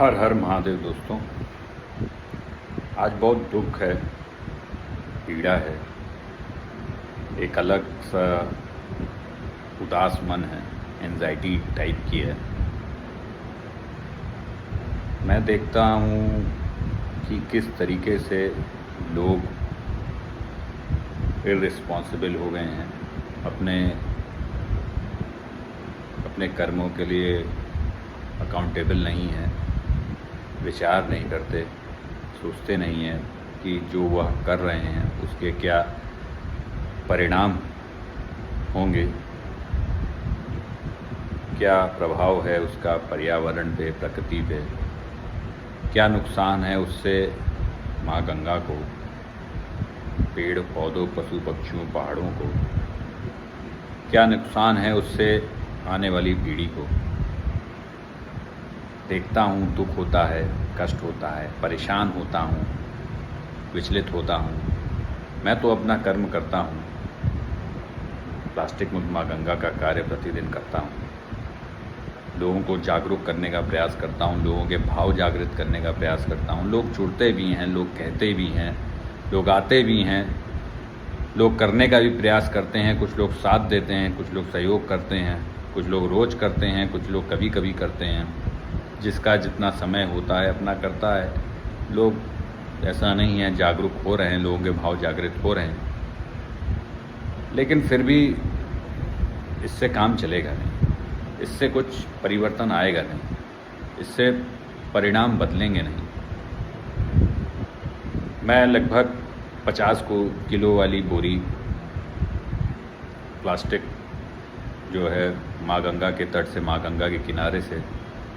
हर हर महादेव दोस्तों। आज बहुत दुख है, पीड़ा है, एक अलग सा उदास मन है, एंजाइटी टाइप की है। मैं देखता हूँ कि किस तरीके से लोग इर्रिस्पॉन्सिबल हो गए हैं, अपने कर्मों के लिए अकाउंटेबल नहीं है, विचार नहीं करते, सोचते नहीं हैं कि जो वह कर रहे हैं उसके क्या परिणाम होंगे, क्या प्रभाव है उसका पर्यावरण पे, प्रकृति पे, क्या नुकसान है उससे माँ गंगा को, पेड़ पौधों, पशु पक्षियों, पहाड़ों को, क्या नुकसान है उससे आने वाली पीढ़ी को। देखता हूँ, दुख होता है, कष्ट होता है, परेशान होता हूँ, विचलित होता हूँ। मैं तो अपना कर्म करता हूँ, प्लास्टिक मुक्त माँ गंगा का कार्य प्रतिदिन करता हूँ, लोगों को जागरूक करने का प्रयास करता हूँ, लोगों के भाव जागृत करने का प्रयास करता हूँ। लोग जुड़ते भी हैं, लोग कहते भी हैं, लोग आते भी हैं, लोग करने का भी प्रयास करते हैं। कुछ लोग साथ देते हैं, कुछ लोग सहयोग करते हैं, कुछ लोग रोज़ करते हैं, कुछ लोग कभी कभी करते हैं। जिसका जितना समय होता है अपना करता है। लोग ऐसा नहीं है, जागरूक हो रहे हैं, लोगों के भाव जागृत हो रहे हैं, लेकिन फिर भी इससे काम चलेगा नहीं, इससे कुछ परिवर्तन आएगा नहीं, इससे परिणाम बदलेंगे नहीं। मैं लगभग 50 किलो वाली बोरी प्लास्टिक जो है माँ गंगा के तट से, माँ गंगा के किनारे से,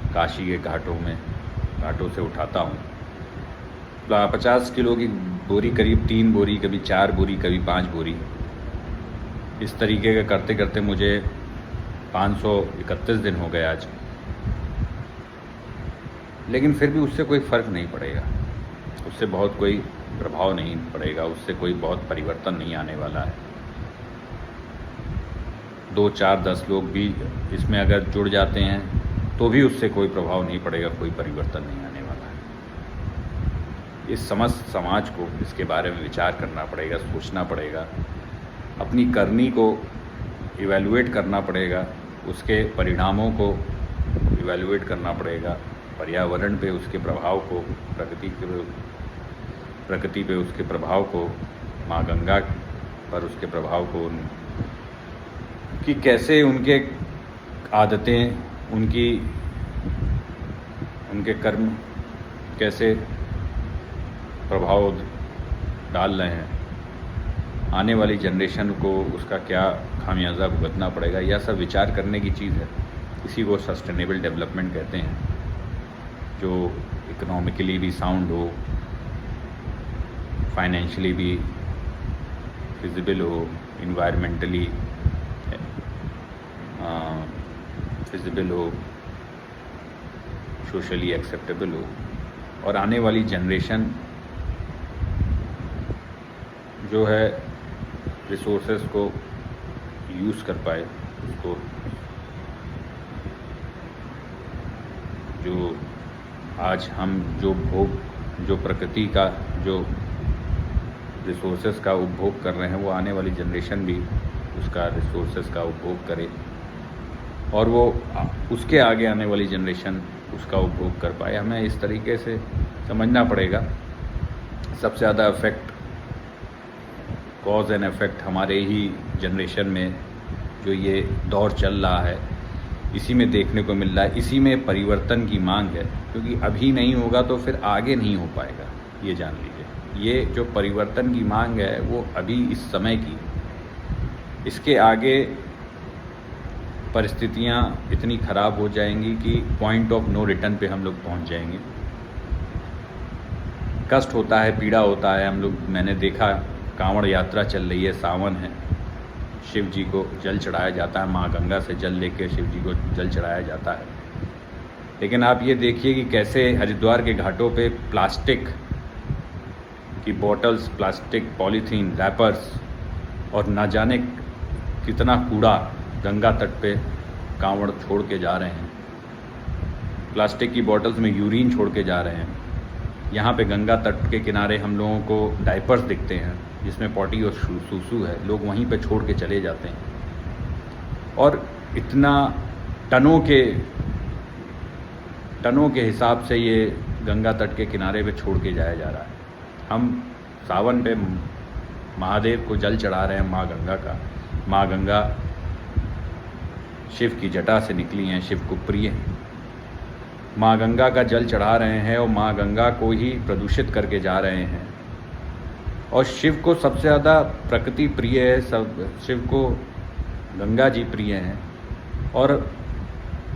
काशी के घाटों से उठाता हूँ। 50 किलो की बोरी, करीब 3 बोरी, कभी 4 बोरी, कभी 5 बोरी, इस तरीके का करते करते मुझे 531 दिन हो गए आज। लेकिन फिर भी उससे कोई फ़र्क नहीं पड़ेगा, उससे बहुत कोई प्रभाव नहीं पड़ेगा, उससे कोई बहुत परिवर्तन नहीं आने वाला है। 2, 4, 10 लोग भी इसमें अगर जुड़ जाते हैं तो भी उससे कोई प्रभाव नहीं पड़ेगा, कोई परिवर्तन नहीं आने वाला है। इस समस्त समाज को इसके बारे में विचार करना पड़ेगा, सोचना पड़ेगा, अपनी करनी को इवैल्यूएट करना पड़ेगा, उसके परिणामों को इवैल्यूएट करना पड़ेगा, पर्यावरण पे उसके प्रभाव को, प्रकृति पे उसके प्रभाव को, माँ गंगा पर उसके प्रभाव को, कि कैसे उनके आदतें, उनके कर्म कैसे प्रभाव डाल रहे हैं, आने वाली जनरेशन को उसका क्या खामियाजा भुगतना पड़ेगा। यह सब विचार करने की चीज़ है। इसी को सस्टेनेबल डेवलपमेंट कहते हैं, जो इकोनॉमिकली भी साउंड हो, फाइनेंशियली भी फिजिबल हो, इन्वायरमेंटली फिजिबल हो, सोशली एक्सेप्टेबल हो, और आने वाली जनरेशन जो है रिसोर्सेस को यूज़ कर पाए, उसको जो आज हम जो प्रकृति का, जो रिसोर्सेस का उपभोग कर रहे हैं, वो आने वाली जनरेशन भी उसका रिसोर्सेस का उपभोग करे, और वो उसके आगे आने वाली जनरेशन उसका उपभोग कर पाए। हमें इस तरीके से समझना पड़ेगा। सबसे ज़्यादा इफ़ेक्ट, कॉज एंड इफ़ेक्ट हमारे ही जनरेशन में जो ये दौर चल रहा है, इसी में देखने को मिल रहा है। इसी में परिवर्तन की मांग है, क्योंकि अभी नहीं होगा तो फिर आगे नहीं हो पाएगा, ये जान लीजिए। ये जो परिवर्तन की मांग है वो अभी इस समय की, इसके आगे परिस्थितियाँ इतनी ख़राब हो जाएंगी कि पॉइंट ऑफ नो रिटर्न पे हम लोग पहुँच जाएंगे। कष्ट होता है, पीड़ा होता है। हम लोग, मैंने देखा, कांवड़ यात्रा चल रही है, सावन है, शिव जी को जल चढ़ाया जाता है, माँ गंगा से जल लेके शिव जी को जल चढ़ाया जाता है। लेकिन आप ये देखिए कि कैसे हरिद्वार के घाटों पे प्लास्टिक की बॉटल्स, प्लास्टिक, पॉलीथीन, रैपर्स और ना जाने कितना कूड़ा गंगा तट पे कांवड़ छोड़ के जा रहे हैं। प्लास्टिक की बॉटल्स में यूरिन छोड़ के जा रहे हैं। यहाँ पे गंगा तट के किनारे हम लोगों को डायपर्स दिखते हैं जिसमें पॉटी और सूसू है, लोग वहीं पे छोड़ के चले जाते हैं। और इतना टनों के हिसाब से ये गंगा तट के किनारे पे छोड़ के जाया जा रहा है। हम सावन पे महादेव को जल चढ़ा रहे हैं माँ गंगा का। माँ गंगा शिव की जटा से निकली हैं, शिव को प्रिय हैं। माँ गंगा का जल चढ़ा रहे हैं और माँ गंगा को ही प्रदूषित करके जा रहे हैं। और शिव को सबसे ज़्यादा प्रकृति प्रिय है, शिव को गंगा जी प्रिय हैं। और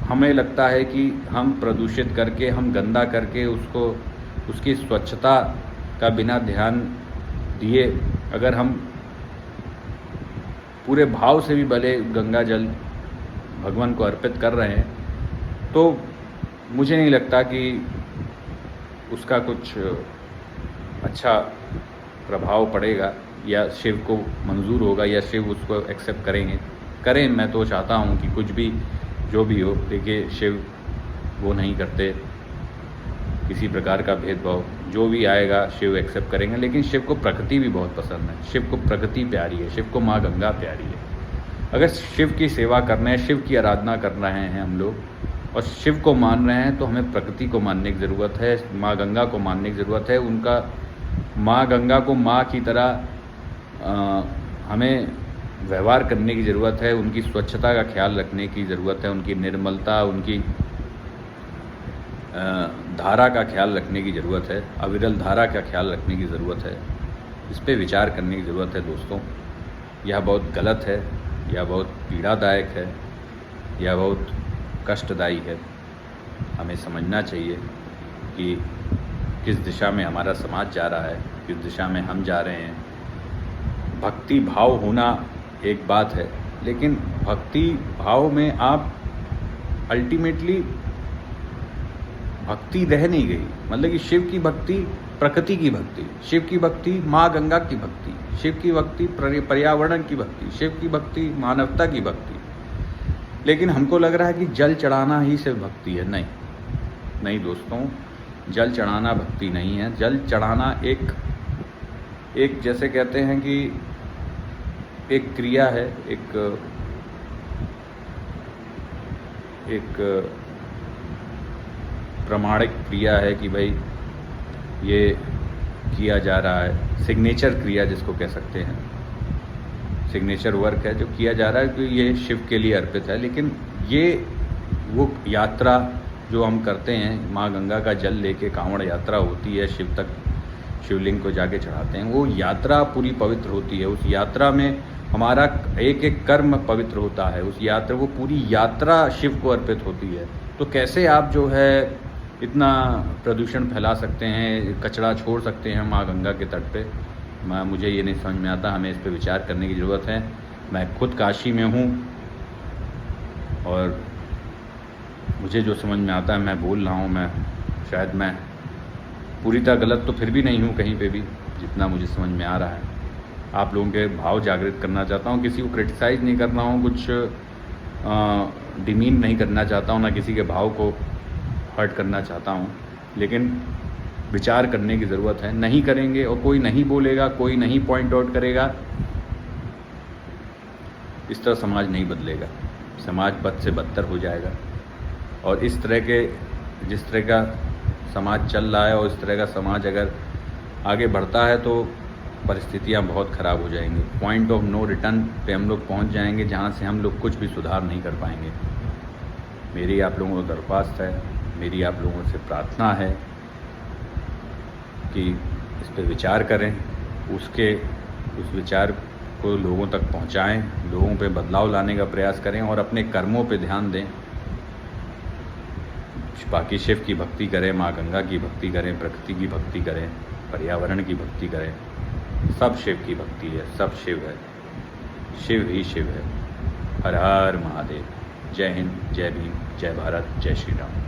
हमें लगता है कि हम प्रदूषित करके, हम गंदा करके उसकी स्वच्छता का बिना ध्यान दिए अगर हम पूरे भाव से भी भले गंगा जल भगवान को अर्पित कर रहे हैं तो मुझे नहीं लगता कि उसका कुछ अच्छा प्रभाव पड़ेगा या शिव को मंजूर होगा या शिव उसको एक्सेप्ट करें। मैं तो चाहता हूँ कि कुछ भी जो भी हो, देखिए शिव वो नहीं करते किसी प्रकार का भेदभाव, जो भी आएगा शिव एक्सेप्ट करेंगे। लेकिन शिव को प्रकृति भी बहुत पसंद है, शिव को प्रकृति प्यारी है, शिव को माँ गंगा प्यारी है। अगर शिव की सेवा करना है, शिव की आराधना कर रहे हैं हम लोग और शिव को मान रहे हैं तो हमें प्रकृति को मानने की ज़रूरत है, माँ गंगा को मानने की ज़रूरत है। उनका माँ गंगा को माँ की तरह हमें व्यवहार करने की ज़रूरत है, उनकी स्वच्छता का ख्याल रखने की ज़रूरत है, उनकी निर्मलता, उनकी धारा का ख्याल रखने की ज़रूरत है, अविरल धारा का ख्याल रखने की ज़रूरत है। इस पे विचार करने की ज़रूरत है दोस्तों। यह बहुत गलत है, यह बहुत पीड़ादायक है, यह बहुत कष्टदायी है। हमें समझना चाहिए कि किस दिशा में हमारा समाज जा रहा है, किस दिशा में हम जा रहे हैं। भक्ति भाव होना एक बात है, लेकिन भक्ति भाव में आप अल्टीमेटली भक्ति रह नहीं गई। मतलब कि शिव की भक्ति प्रकृति की भक्ति, शिव की भक्ति माँ गंगा की भक्ति, शिव की भक्ति पर्यावरण की भक्ति, शिव की भक्ति मानवता की भक्ति। लेकिन हमको लग रहा है कि जल चढ़ाना ही सिर्फ भक्ति है। नहीं दोस्तों, जल चढ़ाना भक्ति नहीं है। जल चढ़ाना एक जैसे कहते हैं कि एक क्रिया है, एक प्रमाणिक क्रिया है कि भाई ये किया जा रहा है, सिग्नेचर क्रिया जिसको कह सकते हैं, सिग्नेचर वर्क है जो किया जा रहा है कि ये शिव के लिए अर्पित है। लेकिन ये वो यात्रा जो हम करते हैं, माँ गंगा का जल लेके कांवड़ यात्रा होती है, शिव तक शिवलिंग को जाके चढ़ाते हैं, वो यात्रा पूरी पवित्र होती है। उस यात्रा में हमारा एक एक कर्म पवित्र होता है, उस यात्रा वो पूरी यात्रा शिव को अर्पित होती है। तो कैसे आप जो है इतना प्रदूषण फैला सकते हैं, कचरा छोड़ सकते हैं माँ गंगा के तट पे? मुझे ये नहीं समझ में आता। हमें इस पे विचार करने की ज़रूरत है। मैं खुद काशी में हूँ और मुझे जो समझ में आता है मैं बोल रहा हूँ। शायद मैं पूरी तरह गलत तो फिर भी नहीं हूँ कहीं पे भी, जितना मुझे समझ में आ रहा है। आप लोगों के भाव जागृत करना चाहता हूँ, किसी को क्रिटिसाइज़ नहीं कर रहा हूँ, कुछ डिमीन नहीं करना चाहता हूँ, ना किसी के भाव को हर्ट करना चाहता हूँ। लेकिन विचार करने की ज़रूरत है। नहीं करेंगे और कोई नहीं बोलेगा, कोई नहीं पॉइंट आउट करेगा, इस तरह समाज नहीं बदलेगा। समाज बद से बदतर हो जाएगा। और जिस तरह का समाज चल रहा है और इस तरह का समाज अगर आगे बढ़ता है तो परिस्थितियाँ बहुत ख़राब हो जाएंगी। पॉइंट ऑफ नो रिटर्न पे हम लोग पहुँच जाएंगे, जहाँ से हम लोग कुछ भी सुधार नहीं कर पाएंगे। मेरी आप लोगों को दरख्वास्त है, मेरी आप लोगों से प्रार्थना है कि इस पे विचार करें, उस विचार को लोगों तक पहुंचाएं, लोगों पे बदलाव लाने का प्रयास करें और अपने कर्मों पे ध्यान दें। बाकी शिव की भक्ति करें, माँ गंगा की भक्ति करें, प्रकृति की भक्ति करें, पर्यावरण की भक्ति करें। सब शिव की भक्ति है, सब शिव है, शिव ही शिव है। हर हर महादेव। जय हिंद, जय भीम, जय भारत, जय श्री राम।